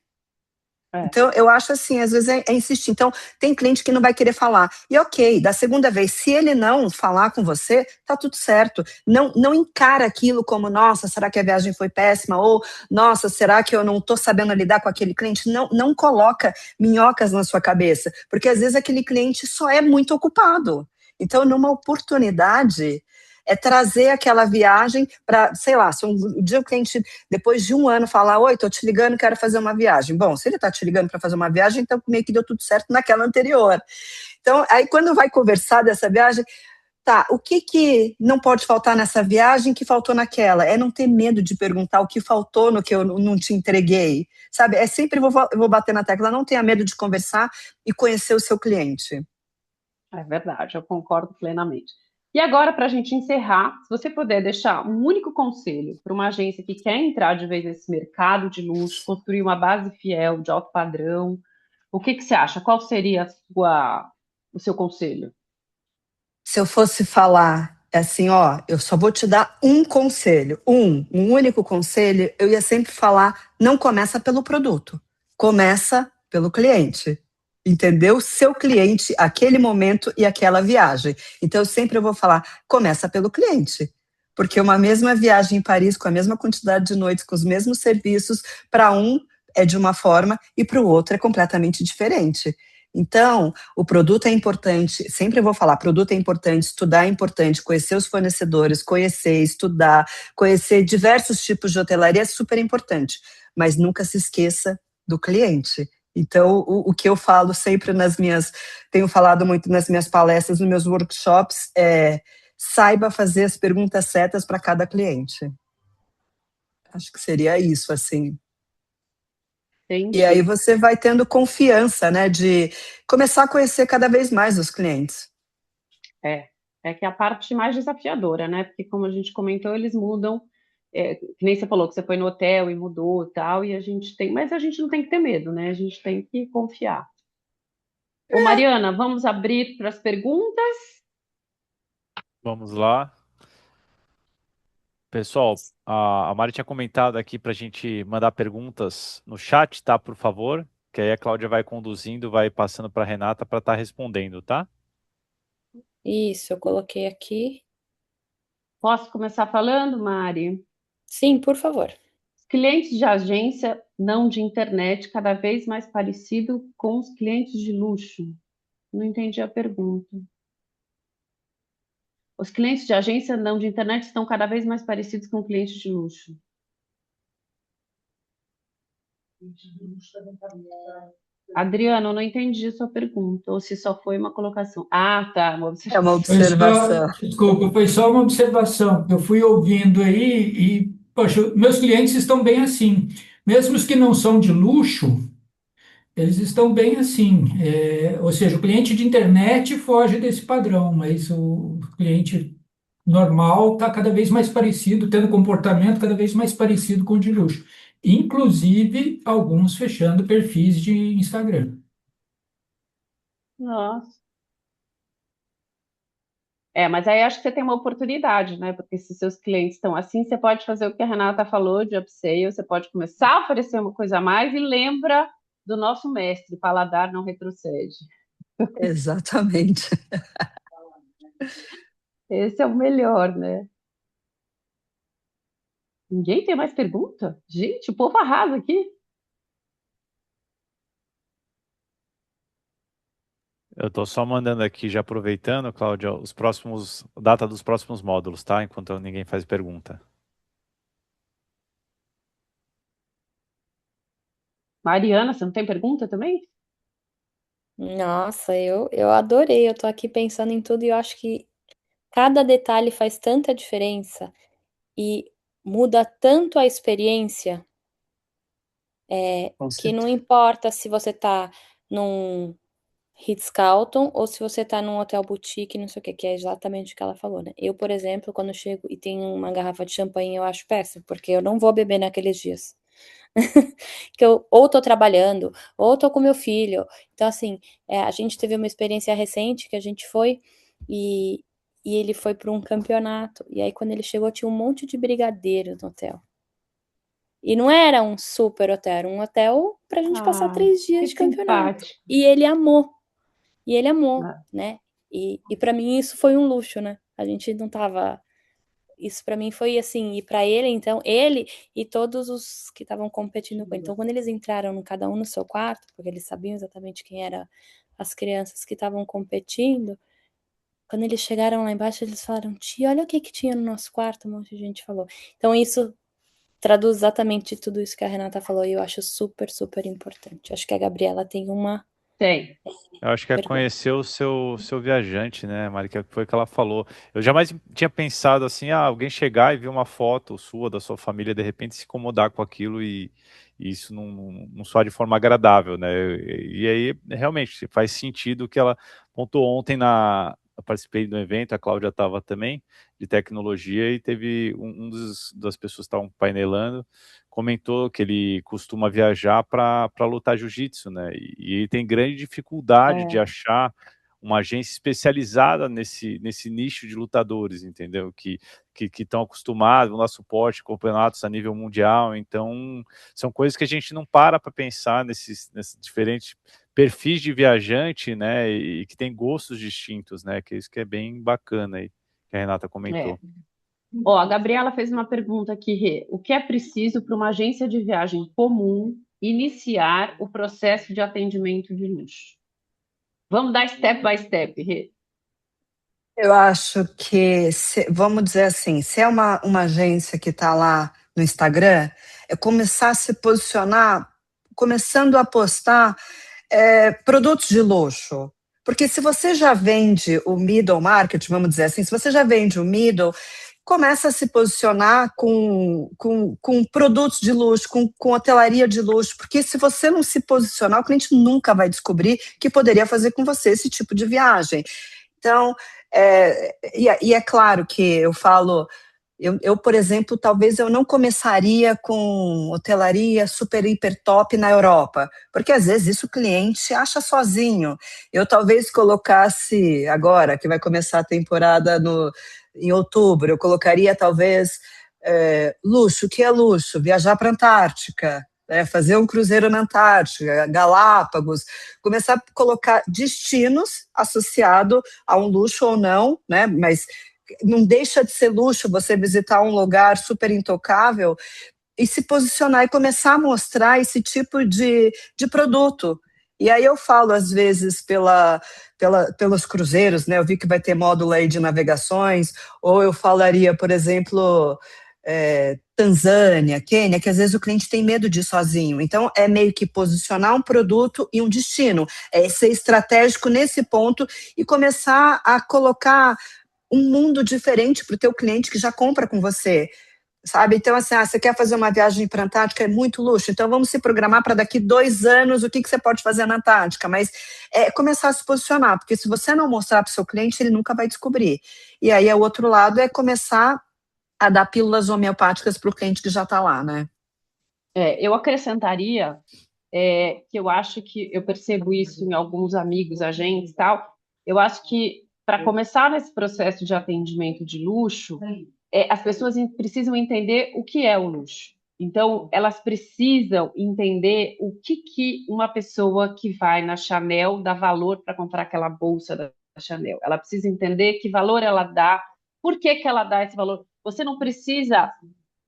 S5: Então, eu acho assim, às vezes é insistir. Então, tem cliente que não vai querer falar. E ok, da segunda vez, se ele não falar com você, tá tudo certo. Não encara aquilo como, nossa, será que a viagem foi péssima? Ou, nossa, será que eu não estou sabendo lidar com aquele cliente? Não coloca minhocas na sua cabeça, porque às vezes aquele cliente só é muito ocupado. Então, numa oportunidade, é trazer aquela viagem para, sei lá, se um dia o cliente, depois de um ano, falar: oi, tô te ligando, quero fazer uma viagem. Bom, se ele tá te ligando para fazer uma viagem, então meio que deu tudo certo naquela anterior. Então, aí quando vai conversar dessa viagem, tá, o que não pode faltar nessa viagem que faltou naquela? É não ter medo de perguntar o que faltou no que eu não te entreguei, sabe? Sempre eu vou bater na tecla, não tenha medo de conversar e conhecer o seu cliente.
S2: É verdade, eu concordo plenamente. E agora, para a gente encerrar, se você puder deixar um único conselho para uma agência que quer entrar de vez nesse mercado de luxo, construir uma base fiel, de alto padrão, o que você acha? Qual seria o seu conselho?
S5: Se eu fosse falar assim, ó, eu só vou te dar um conselho, um único conselho, eu ia sempre falar: não começa pelo produto, começa pelo cliente. Entendeu? Seu cliente, aquele momento e aquela viagem. Então, eu sempre vou falar: começa pelo cliente. Porque uma mesma viagem em Paris, com a mesma quantidade de noites, com os mesmos serviços, para um é de uma forma e para o outro é completamente diferente. Então, o produto é importante, sempre vou falar: produto é importante, estudar é importante, conhecer os fornecedores, conhecer, estudar, conhecer diversos tipos de hotelaria é super importante, mas nunca se esqueça do cliente. Então, o que eu falo sempre tenho falado muito nas minhas palestras, nos meus workshops, saiba fazer as perguntas certas para cada cliente. Acho que seria isso, assim.
S2: Entendi.
S5: E aí você vai tendo confiança, né, de começar a conhecer cada vez mais os clientes.
S2: É que é a parte mais desafiadora, né? Porque, como a gente comentou, eles mudam. Que nem você falou que você foi no hotel e mudou e tal, mas a gente não tem que ter medo, né? A gente tem que confiar. Ô, Mariana, vamos abrir para as perguntas?
S1: Vamos lá. Pessoal, a Mari tinha comentado aqui para a gente mandar perguntas no chat, tá? Por favor. Que aí a Cláudia vai conduzindo, vai passando para a Renata para estar respondendo, tá?
S4: Isso, eu coloquei aqui.
S2: Posso começar falando, Mari?
S4: Sim, por favor.
S2: Clientes de agência, não de internet, cada vez mais parecido com os clientes de luxo. Não entendi a pergunta. Os clientes de agência, não de internet, estão cada vez mais parecidos com clientes de luxo. Adriano, eu não entendi a sua pergunta, ou se só foi uma colocação. Ah, tá, uma
S5: É uma
S2: observação.
S5: observação.
S3: Foi só uma observação. Eu fui ouvindo aí e, poxa, meus clientes estão bem assim. Mesmo os que não são de luxo, eles estão bem assim. Ou seja, o cliente de internet foge desse padrão, mas o cliente normal está cada vez mais parecido, tendo comportamento cada vez mais parecido com o de luxo. Inclusive, alguns fechando perfis de Instagram.
S2: Nossa. Mas aí acho que você tem uma oportunidade, né? Porque se seus clientes estão assim, você pode fazer o que a Renata falou de upsell, você pode começar a oferecer uma coisa a mais e lembra do nosso mestre, paladar não retrocede.
S5: Exatamente.
S2: Esse é o melhor, né? Ninguém tem mais pergunta? Gente, o povo arrasa aqui.
S1: Eu estou só mandando aqui, já aproveitando, Cláudia, data dos próximos módulos, tá? Enquanto ninguém faz pergunta.
S2: Mariana, você não tem pergunta também?
S4: Nossa, eu adorei. Eu tô aqui pensando em tudo e eu acho que cada detalhe faz tanta diferença e muda tanto a experiência,
S5: Com
S4: que não
S5: certeza.
S4: importa se você tá num Ritz-Carlton ou se você tá num hotel boutique, não sei o que é exatamente o que ela falou, né? Eu, por exemplo, quando eu chego e tem uma garrafa de champanhe, eu acho péssimo, porque eu não vou beber naqueles dias. Que eu ou tô trabalhando, ou tô com meu filho. Então, assim, a gente teve uma experiência recente que a gente foi e, e ele foi para um campeonato. E aí, quando ele chegou, tinha um monte de brigadeiro no hotel. E não era um super hotel, era um hotel pra gente passar
S2: Ah,
S4: 3 dias
S2: que
S4: de campeonato.
S2: simpático.
S4: E ele amou. E ele amou,
S2: Ah,
S4: né? E para mim isso foi um luxo, né? A gente não tava. Isso para mim foi assim, e para ele, então, ele e todos os que estavam competindo com ele. Então, quando eles entraram cada um no seu quarto, porque eles sabiam exatamente quem eram as crianças que estavam competindo, quando eles chegaram lá embaixo, eles falaram: Tia, olha o que tinha no nosso quarto, um monte de gente falou. Então, isso traduz exatamente tudo isso que a Renata falou, e eu acho super, super importante. Acho que a Gabriela tem uma
S2: tem.
S1: Eu acho que é
S4: pergunta.
S1: conhecer o seu viajante, né, Mari, que foi o que ela falou. Eu jamais tinha pensado assim, alguém chegar e ver uma foto sua, da sua família, de repente se incomodar com aquilo e isso não soar de forma agradável, né? E aí, realmente, faz sentido o que ela pontuou ontem eu participei do evento, a Cláudia estava também, de tecnologia, e teve das pessoas que estavam painelando, comentou que ele costuma viajar para lutar jiu-jitsu, né? E ele tem grande dificuldade de
S2: É,
S1: achar uma agência especializada nesse nicho de lutadores, entendeu? Que estão acostumados, vão dar suporte a campeonatos a nível mundial. Então, são coisas que a gente não para pensar nesses diferentes perfis de viajante, né? E que tem gostos distintos, né? Que é isso que é bem bacana aí, que a Renata
S2: é.
S1: comentou.
S2: Ó, a Gabriela fez uma pergunta aqui, Rê. O que é preciso para uma agência de viagem comum iniciar o processo de atendimento de luxo? Vamos dar step by step, Rê.
S5: Eu acho que, vamos dizer assim, se é uma agência que está lá no Instagram, é começar a se posicionar, começando a postar produtos de luxo. Porque se você já vende o middle market, vamos dizer assim, se você já vende o middle, começa a se posicionar com produtos de luxo, com hotelaria de luxo, porque se você não se posicionar, o cliente nunca vai descobrir que poderia fazer com você esse tipo de viagem. Então, e é claro que eu falo, eu, por exemplo, talvez eu não começaria com hotelaria super, hiper top na Europa, porque às vezes isso o cliente acha sozinho. Eu talvez colocasse, agora que vai começar a temporada em outubro, eu colocaria talvez luxo, o que é luxo? Viajar para a Antártica, fazer um cruzeiro na Antártica, Galápagos, começar a colocar destinos associado a um luxo ou não, né? Mas não deixa de ser luxo você visitar um lugar super intocável e se posicionar e começar a mostrar esse tipo de produto. E aí eu falo, às vezes, pelos cruzeiros, né? Eu vi que vai ter módulo aí de navegações, ou eu falaria, por exemplo, Tanzânia, Quênia, que às vezes o cliente tem medo de ir sozinho. Então, é meio que posicionar um produto e um destino. É ser estratégico nesse ponto e começar a colocar um mundo diferente para o teu cliente que já compra com você. Sabe? Então, assim, você quer fazer uma viagem para a Antártica, é muito luxo, então vamos se programar para daqui 2 anos o que você pode fazer na Antártica, mas começar a se posicionar, porque se você não mostrar para o seu cliente, ele nunca vai descobrir. E aí, o outro lado é começar a dar pílulas homeopáticas para o cliente que já está lá, né?
S2: Eu acrescentaria que eu acho que eu percebo isso em alguns amigos, agentes e tal. Eu acho que para começar nesse processo de atendimento de luxo, as pessoas precisam entender o que é o luxo. Então, elas precisam entender o que uma pessoa que vai na Chanel dá valor para comprar aquela bolsa da Chanel. Ela precisa entender que valor ela dá, por que ela dá esse valor. Você não precisa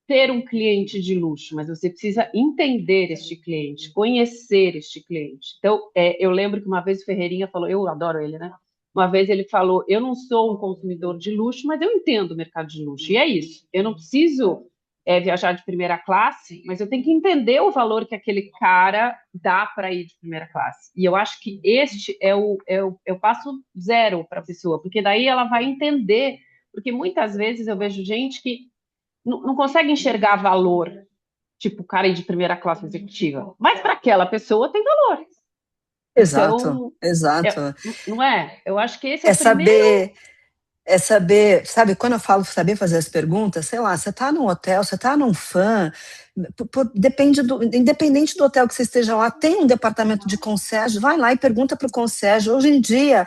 S2: ter um cliente de luxo, mas você precisa entender este cliente, conhecer este cliente. Então, eu lembro que uma vez o Ferreirinha falou, eu adoro ele, né? Uma vez ele falou, eu não sou um consumidor de luxo, mas eu entendo o mercado de luxo. E é isso, eu não preciso viajar de primeira classe, mas eu tenho que entender o valor que aquele cara dá para ir de primeira classe. E eu acho que este é o passo zero para a pessoa, porque daí ela vai entender, porque muitas vezes eu vejo gente que não consegue enxergar valor, tipo o cara ir de primeira classe executiva, mas para aquela pessoa tem valor.
S5: Exato,
S2: Então,
S5: exato.
S2: não é? Eu acho que esse é
S5: É
S2: o primeiro.
S5: saber, sabe, quando eu falo saber fazer as perguntas, sei lá, você está num hotel, você está num fã, independente do hotel que você esteja lá, tem um departamento de concierge, vai lá e pergunta para o concierge. Hoje em dia,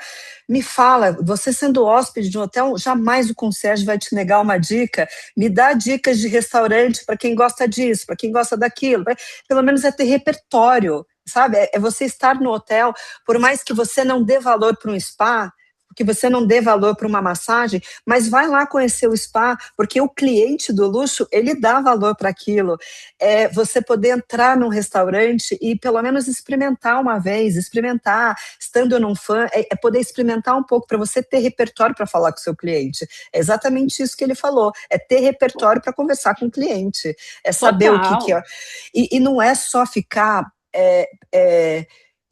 S5: me fala, você sendo hóspede de um hotel, jamais o concierge vai te negar uma dica, me dá dicas de restaurante para quem gosta disso, para quem gosta daquilo, pelo menos é ter repertório, sabe, é você estar no hotel, por mais que você não dê valor para um spa, que você não dê valor para uma massagem, mas vai lá conhecer o spa, porque o cliente do luxo, ele dá valor para aquilo. Você poder entrar num restaurante e pelo menos experimentar uma vez, estando num fã, poder experimentar um pouco para você ter repertório para falar com o seu cliente. É exatamente isso que ele falou, é ter repertório para conversar com o cliente, é saber o que é. E não é só ficar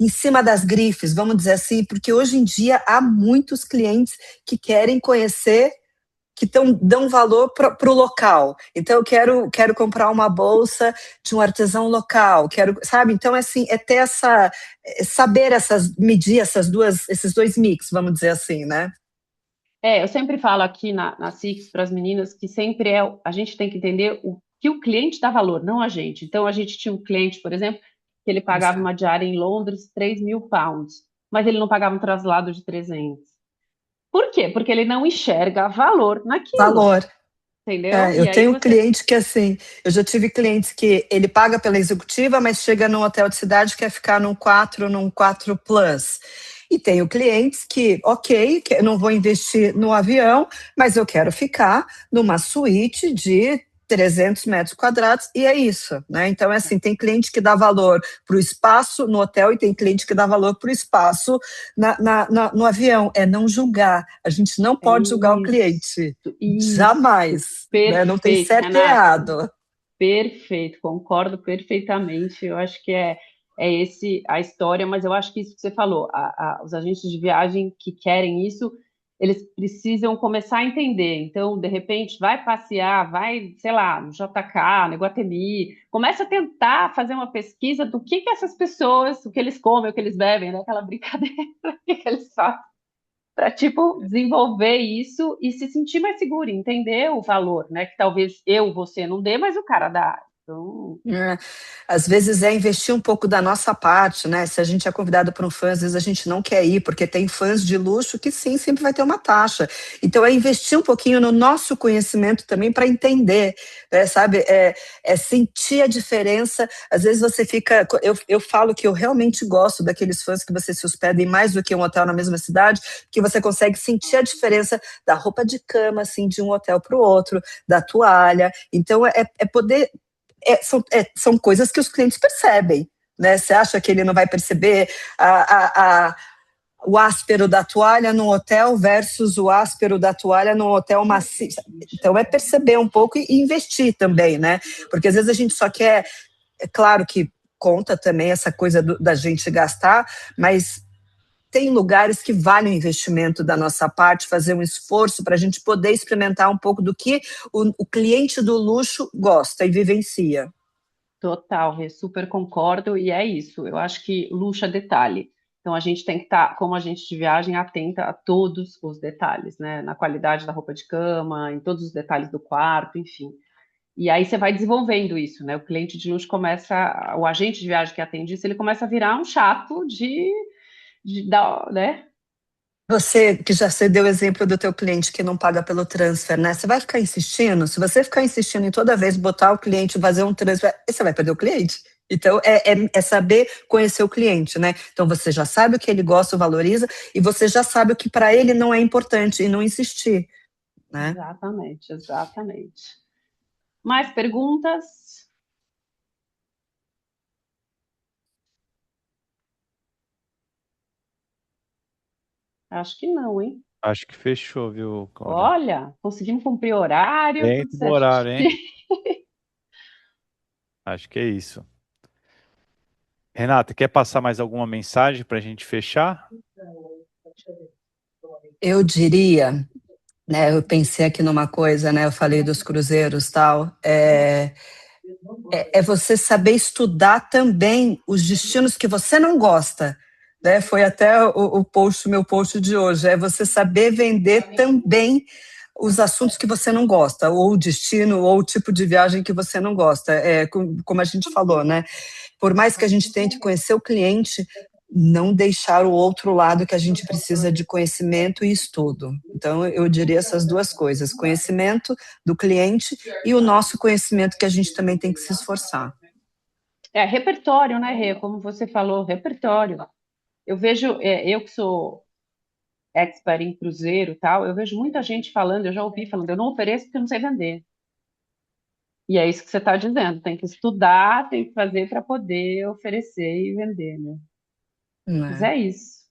S5: em cima das grifes, vamos dizer assim, porque hoje em dia há muitos clientes que querem conhecer, que dão valor para o local. Então, eu quero comprar uma bolsa de um artesão local, sabe? Então, assim, ter saber medir esses dois mix, vamos dizer assim, né?
S2: Eu sempre falo aqui na Six para as meninas que sempre a gente tem que entender o que o cliente dá valor, não a gente. Então, a gente tinha um cliente, por exemplo, que ele pagava uma diária em Londres, 3.000 pounds, mas ele não pagava um traslado de 300. Por quê? Porque ele não enxerga valor naquilo.
S5: Valor.
S2: Entendeu?
S5: Eu tenho cliente que, assim, eu já tive clientes que ele paga pela executiva, mas chega num hotel de cidade e quer ficar num 4 Plus. E tenho clientes que, ok, eu não vou investir no avião, mas eu quero ficar numa suíte de 300 metros quadrados, e é isso, né? Então, assim, tem cliente que dá valor para o espaço no hotel e tem cliente que dá valor para o espaço no avião. É não julgar. A gente não pode julgar o cliente. Jamais. Né? Não tem certo e errado.
S2: Perfeito, concordo perfeitamente. Eu acho que é esse a história, mas eu acho que isso que você falou, os agentes de viagem que querem isso, eles precisam começar a entender. Então, de repente, vai passear, vai, sei lá, no JK, no Iguatemi, começa a tentar fazer uma pesquisa do que essas pessoas, o que eles comem, o que eles bebem, né? Aquela brincadeira, o que eles fazem, para, tipo, desenvolver isso e se sentir mais seguro, entender o valor, né? Que talvez você não dê, mas o cara dá. Então...
S5: Às vezes investir um pouco da nossa parte, né? Se a gente é convidado por um fã, às vezes a gente não quer ir, porque tem fãs de luxo que sim, sempre vai ter uma taxa. Então, investir um pouquinho no nosso conhecimento também para entender, né, sabe? Sentir a diferença. Às vezes você fica... Eu falo que eu realmente gosto daqueles fãs que você se hospeda em mais do que um hotel na mesma cidade, que você consegue sentir a diferença da roupa de cama, assim, de um hotel para o outro, da toalha. Então, poder... São coisas que os clientes percebem, né? Você acha que ele não vai perceber o áspero da toalha no hotel versus o áspero da toalha no hotel macio. Então, é perceber um pouco e investir também, né? Porque às vezes a gente só quer, é claro que conta também essa coisa da gente gastar, mas tem lugares que vale o investimento da nossa parte, fazer um esforço para a gente poder experimentar um pouco do que o cliente do luxo gosta e vivencia.
S2: Total, Rê, super concordo, e é isso. Eu acho que luxo é detalhe. Então a gente tem que estar, como agente de viagem, atenta a todos os detalhes, né? Na qualidade da roupa de cama, em todos os detalhes do quarto, enfim. E aí você vai desenvolvendo isso, né? O cliente de luxo começa, o agente de viagem que atende isso, ele começa a virar um chato né?
S5: Você, que já você deu o exemplo do teu cliente que não paga pelo transfer, né? Você vai ficar insistindo? Se você ficar insistindo em toda vez botar o cliente, fazer um transfer, você vai perder o cliente. Então, é saber conhecer o cliente, né? Então, você já sabe o que ele gosta, valoriza, e você já sabe o que para ele não é importante, e não insistir, né?
S2: Exatamente, exatamente. Mais perguntas? Acho que não, hein?
S1: Acho que fechou, viu, Cláudia?
S2: Olha, conseguimos cumprir o horário, tudo
S1: Dentro do
S2: certo.
S1: horário, hein? Acho que é isso. Renata, quer passar mais alguma mensagem para a gente fechar?
S5: Eu diria, né? Eu pensei aqui numa coisa, né? Eu falei dos cruzeiros e tal. É você saber estudar também os destinos que você não gosta, né? Foi até meu post de hoje, é você saber vender também os assuntos que você não gosta, ou o destino, ou o tipo de viagem que você não gosta. Como a gente falou, né? Por mais que a gente tente conhecer o cliente, não deixar o outro lado que a gente precisa de conhecimento e estudo. Então, eu diria essas duas coisas, conhecimento do cliente e o nosso conhecimento que a gente também tem que se esforçar.
S2: Repertório, né, Rê? Como você falou, repertório. Eu vejo, eu que sou expert em cruzeiro e tal, eu vejo muita gente falando, eu já ouvi falando, eu não ofereço porque eu não sei vender. E é isso que você está dizendo, tem que estudar, tem que fazer para poder oferecer e vender, né? Mas
S5: Né?
S2: é isso.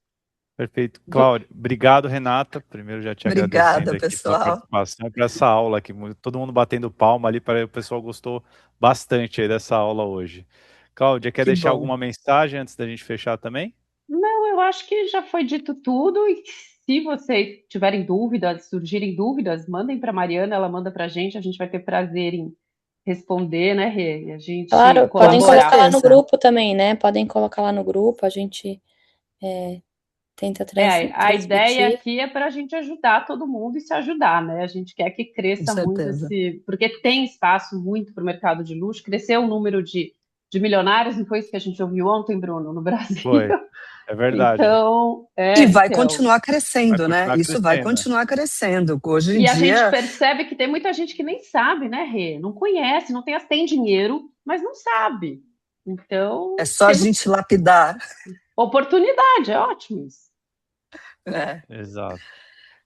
S1: Perfeito. Cláudia, obrigado, Renata. Primeiro já te agradecendo
S5: Obrigada,
S1: aqui pela
S5: pessoal.
S1: participação e por essa aula aqui. Todo mundo batendo palma ali, o pessoal gostou bastante aí dessa aula hoje. Cláudia, quer
S5: Que
S1: deixar
S5: bom.
S1: alguma mensagem antes da gente fechar também?
S2: Não, eu acho que já foi dito tudo e se vocês tiverem dúvidas, surgirem dúvidas, mandem para a Mariana, ela manda para a gente vai ter prazer em responder, né, Rê? E a gente
S4: Claro, podem
S5: Com
S2: colaborar.
S4: colocar lá no
S5: certeza.
S4: grupo também, né? Podem colocar lá no grupo, a gente tenta
S2: A ideia
S4: transmitir.
S2: aqui é para a gente ajudar todo mundo e se ajudar, né? A gente quer que
S5: Com
S2: cresça muito
S5: certeza.
S2: porque tem espaço muito para o mercado de luxo, cresceu o número de milionários, não foi isso que a gente ouviu ontem, Bruno, no Brasil?
S1: Foi, é verdade.
S2: Então,
S5: E vai
S2: então.
S5: continuar
S1: Vai
S5: crescendo, né?
S1: continuar
S5: Isso vai
S1: crescendo.
S5: continuar crescendo. Hoje em
S2: E a gente
S5: dia,
S2: percebe que tem muita gente que nem sabe, né, Rê? Não conhece, tem dinheiro, mas não sabe.
S5: é
S2: Então,
S5: só a
S2: temos
S5: gente lapidar.
S2: oportunidade, é ótimo isso.
S5: Né?
S1: Exato.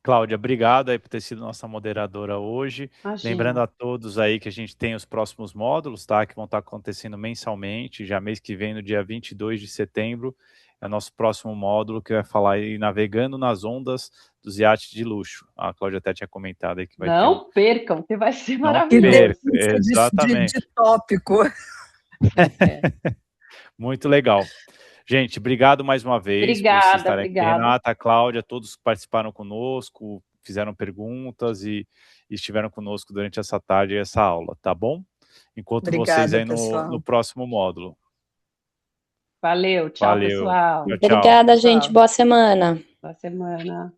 S1: Cláudia, obrigado aí por ter sido nossa moderadora hoje. Lembrando
S2: Imagina.
S1: a todos aí que a gente tem os próximos módulos, tá? Que vão estar acontecendo mensalmente, já mês que vem, no dia 22 de setembro, é o nosso próximo módulo que vai falar aí navegando nas ondas dos iates de luxo. A Cláudia até tinha comentado aí que vai ter um...
S2: Não percam, que vai ser
S1: Não
S5: Que
S2: maravilhoso.
S1: perca,
S5: delícia de
S1: exatamente.
S5: tópico.
S1: Muito legal. Gente, obrigado mais uma vez por vocês
S2: Obrigada,
S1: estarem aqui.
S2: obrigada.
S1: Renata, Cláudia, todos que participaram conosco, fizeram perguntas e estiveram conosco durante essa tarde e essa aula, tá bom? Encontro vocês
S5: Obrigada,
S1: aí no
S5: pessoal.
S1: próximo módulo.
S2: Valeu, tchau,
S1: Valeu.
S2: pessoal.
S1: Tchau, tchau.
S4: Obrigada, gente. Boa semana.
S2: Boa semana.